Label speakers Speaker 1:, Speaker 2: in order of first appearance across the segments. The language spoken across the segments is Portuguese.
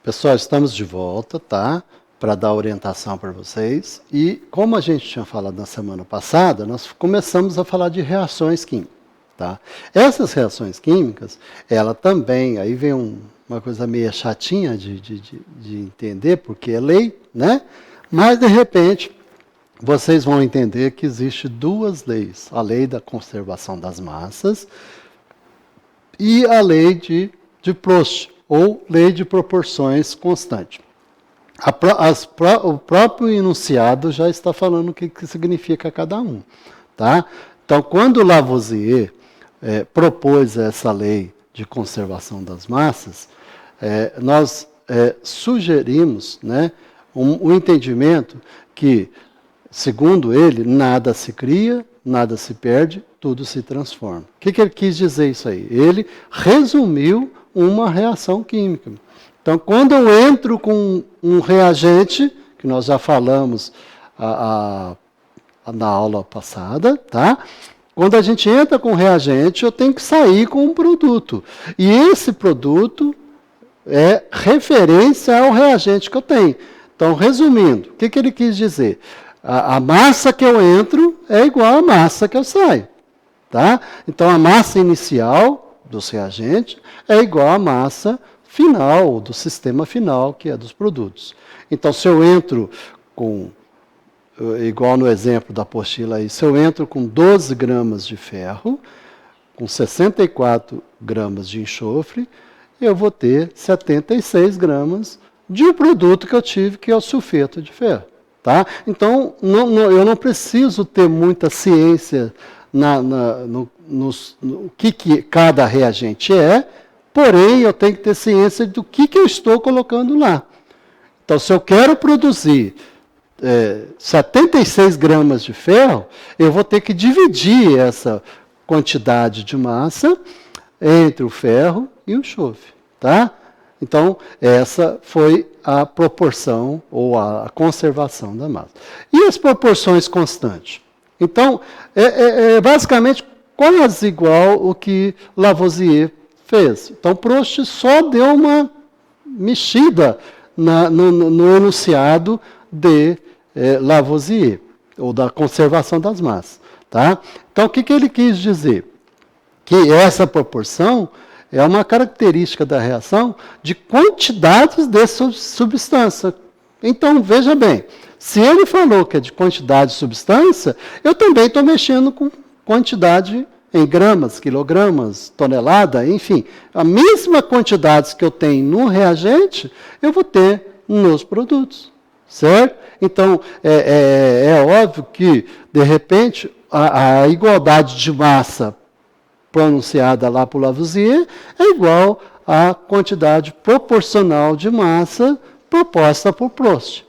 Speaker 1: Pessoal, estamos de volta, tá? Para dar orientação para vocês. E como a gente tinha falado na semana passada, nós começamos a falar de reações químicas, tá? Essas reações químicas, ela também, aí vem uma coisa meio chatinha de entender, porque é lei, né? Mas, de repente, vocês vão entender que existe duas leis. A lei da conservação das massas e a lei de Proust, ou lei de proporções constante. O próprio enunciado já está falando o que significa cada um. Tá? Então, quando Lavoisier propôs essa lei de conservação das massas, nós sugerimos, né, um entendimento que, segundo ele, nada se cria, nada se perde, tudo se transforma. O que ele quis dizer isso aí? Ele resumiu uma reação química. Então, quando eu entro com um reagente, que nós já falamos na aula passada, tá? Quando a gente entra com um reagente, eu tenho que sair com um produto. E esse produto é referência ao reagente que eu tenho. Então, resumindo, o que ele quis dizer? A massa que eu entro é igual à massa que eu saio. Tá? Então, a massa inicial dos reagentes é igual à massa final, do sistema final, que é dos produtos. Então, se eu entro com, igual no exemplo da apostila aí, se eu entro com 12 gramas de ferro, com 64 gramas de enxofre, eu vou ter 76 gramas de um produto que eu tive, que é o sulfeto de ferro. Tá? Então, eu não preciso ter muita ciência no que cada reagente é, porém eu tenho que ter ciência do que eu estou colocando lá. Então, se eu quero produzir 76 gramas de ferro, eu vou ter que dividir essa quantidade de massa entre o ferro e o enxofre. Tá? Então, essa foi a proporção ou a conservação da massa. E as proporções constantes? Então, basicamente quase igual o que Lavoisier fez. Então, Proust só deu uma mexida no enunciado de Lavoisier, ou da conservação das massas. Tá? Então, o que ele quis dizer? Que essa proporção é uma característica da reação de quantidades de substância. Então, veja bem, se ele falou que é de quantidade de substância, eu também estou mexendo com quantidade em gramas, quilogramas, tonelada, enfim. A mesma quantidade que eu tenho no reagente, eu vou ter nos produtos. Certo? Então, é óbvio que, de repente, a igualdade de massa pronunciada lá por Lavoisier é igual à quantidade proporcional de massa proposta por Proust.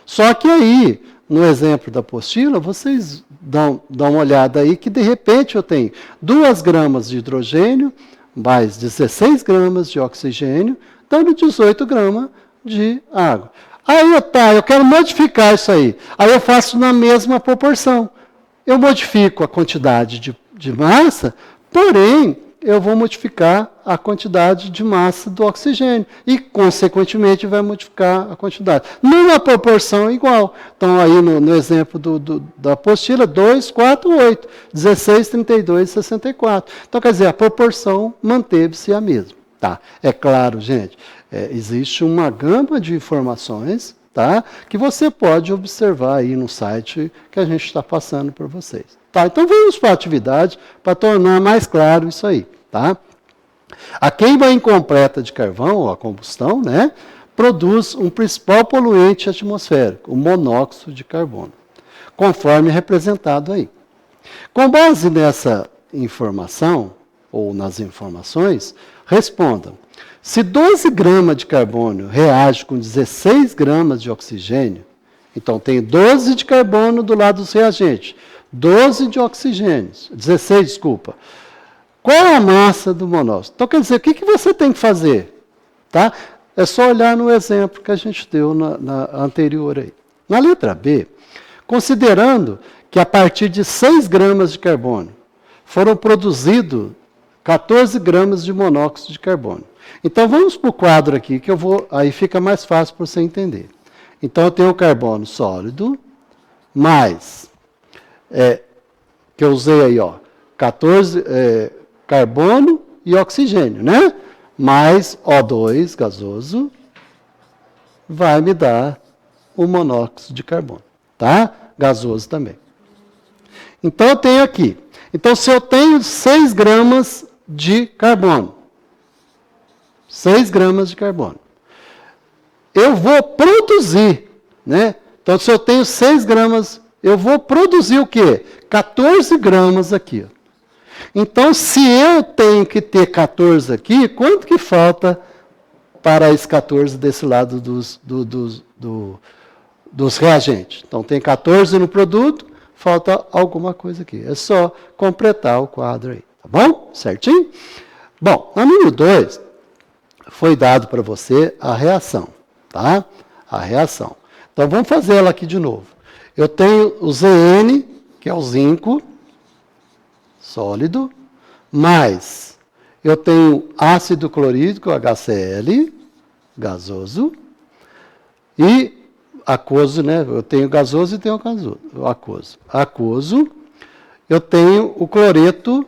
Speaker 1: Só que aí, no exemplo da apostila, vocês dão uma olhada aí que de repente eu tenho 2 gramas de hidrogênio, mais 16 gramas de oxigênio, dando 18 gramas de água. Aí, eu quero modificar isso aí. Aí eu faço na mesma proporção. Eu modifico a quantidade de massa, porém, eu vou modificar a quantidade de massa do oxigênio. E, consequentemente, vai modificar a quantidade. Numa proporção igual. Então, aí no exemplo da apostila, 2, 4, 8. 16, 32, 64. Então, quer dizer, a proporção manteve-se a mesma. Tá? É claro, gente, existe uma gama de informações, tá, que você pode observar aí no site que a gente está passando para vocês. Tá? Então, vamos para a atividade para tornar mais claro isso aí. Tá? A queima incompleta de carvão, ou a combustão, né, produz um principal poluente atmosférico, o monóxido de carbono, conforme representado aí. Com base nessa informação, ou nas informações, respondam. Se 12 gramas de carbono reage com 16 gramas de oxigênio, então tem 12 de carbono do lado dos reagentes, 12 de oxigênio, 16, desculpa. Qual é a massa do monóxido? Então, quer dizer, o que você tem que fazer? Tá? É só olhar no exemplo que a gente deu na anterior aí. Na letra B, considerando que a partir de 6 gramas de carbono foram produzidos 14 gramas de monóxido de carbono. Então, vamos para o quadro aqui, que eu vou, aí fica mais fácil para você entender. Então, eu tenho o carbono sólido, mais, que eu usei aí, 14 carbono e oxigênio, né? Mais O2 gasoso, vai me dar o monóxido de carbono, tá? Gasoso também. Então, eu tenho aqui. Então, se eu tenho 6 gramas de carbono, 6 gramas de carbono, eu vou produzir, né? Então, se eu tenho 6 gramas, eu vou produzir o quê? 14 gramas aqui. Então, se eu tenho que ter 14 aqui, quanto que falta para esse 14 desse lado dos reagentes? Então, tem 14 no produto, falta alguma coisa aqui. É só completar o quadro aí, tá bom? Certinho? Bom, no número 2, foi dado para você a reação, tá? A reação. Então, vamos fazer ela aqui de novo. Eu tenho o Zn, que é o zinco, sólido, mais eu tenho ácido clorídrico, HCl, gasoso, e aquoso, né? Eu tenho gasoso e tenho aquoso. Aquoso, eu tenho o cloreto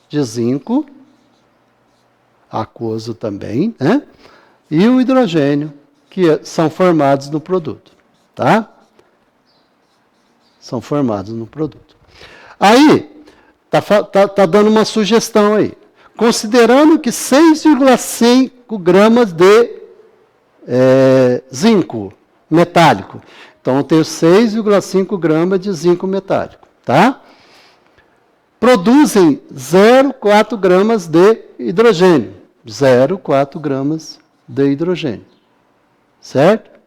Speaker 1: de zinco, aquoso também, né? E o hidrogênio, que são formados no produto, tá? São formados no produto. Aí, tá dando uma sugestão aí. Considerando que 6,5 gramas de zinco metálico. Então, eu tenho 6,5 gramas de zinco metálico, tá? Produzem 0,4 gramas de hidrogênio. 0,4 gramas de hidrogênio. Certo?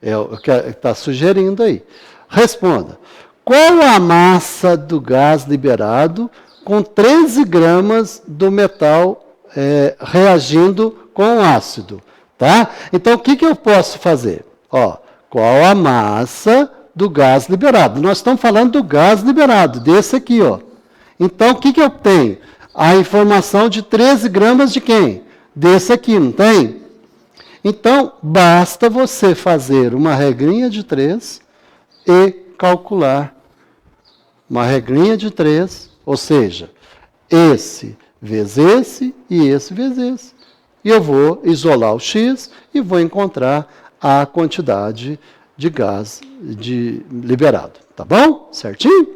Speaker 1: É o que está sugerindo aí. Responda. Qual a massa do gás liberado com 13 gramas do metal reagindo com o ácido? Tá? Então, o que eu posso fazer? Qual a massa do gás liberado? Nós estamos falando do gás liberado, desse aqui. Então, o que eu tenho? A informação de 13 gramas de quem? Desse aqui, não tem? Então, basta você fazer uma regrinha de 3 e calcular uma regrinha de 3, ou seja, esse vezes esse e esse vezes esse. E eu vou isolar o X e vou encontrar a quantidade de gás liberado. Tá bom? Certinho?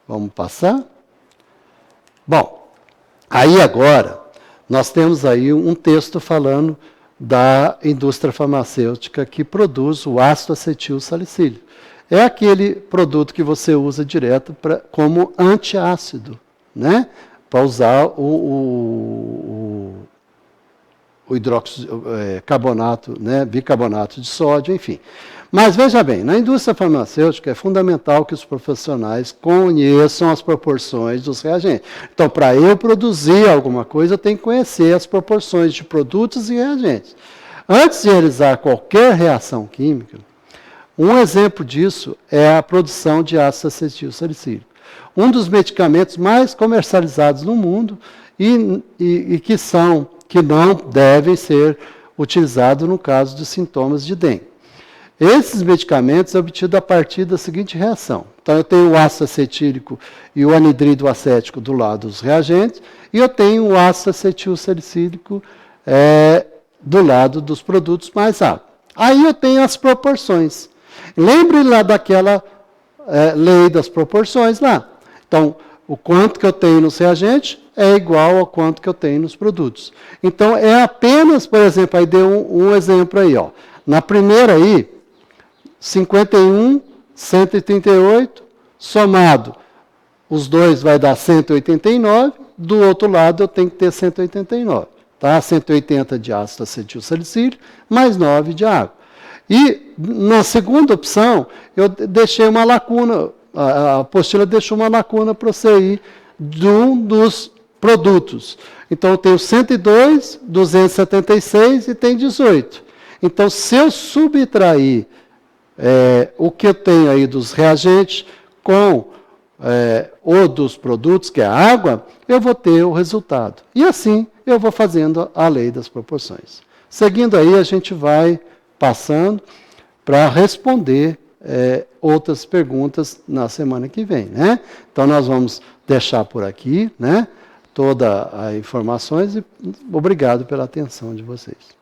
Speaker 1: Vamos passar? Bom, aí agora, nós temos aí um texto falando da indústria farmacêutica que produz o ácido acetil salicílico. É aquele produto que você usa direto como antiácido, né? Para usar o carbonato, né? Bicarbonato de sódio, enfim. Mas veja bem, na indústria farmacêutica é fundamental que os profissionais conheçam as proporções dos reagentes. Então, para eu produzir alguma coisa, eu tenho que conhecer as proporções de produtos e reagentes. Antes de realizar qualquer reação química, um exemplo disso é a produção de ácido acetil salicílico. Um dos medicamentos mais comercializados no mundo e que não devem ser utilizados no caso de sintomas de dengue. Esses medicamentos são obtidos a partir da seguinte reação. Então, eu tenho o ácido acetílico e o anidrido acético do lado dos reagentes, e eu tenho o ácido acetil salicílico do lado dos produtos mais água. Aí eu tenho as proporções. Lembre lá daquela lei das proporções lá. Então, o quanto que eu tenho nos reagentes é igual ao quanto que eu tenho nos produtos. Então, é apenas, por exemplo, aí deu um exemplo aí. Na primeira aí, 51, 138, somado, os dois vai dar 189, do outro lado eu tenho que ter 189. Tá? 180 de ácido acetil salicílico, mais 9 de água. E na segunda opção, eu deixei uma lacuna, a apostila deixou uma lacuna para você ir de um dos produtos. Então, eu tenho 102, 276 e tem 18. Então, se eu subtrair o que eu tenho aí dos reagentes com ou dos produtos, que é a água, eu vou ter o resultado. E assim eu vou fazendo a lei das proporções. Seguindo aí, a gente vai passando para responder outras perguntas na semana que vem, né? Então, nós vamos deixar por aqui, né, todas as informações e obrigado pela atenção de vocês.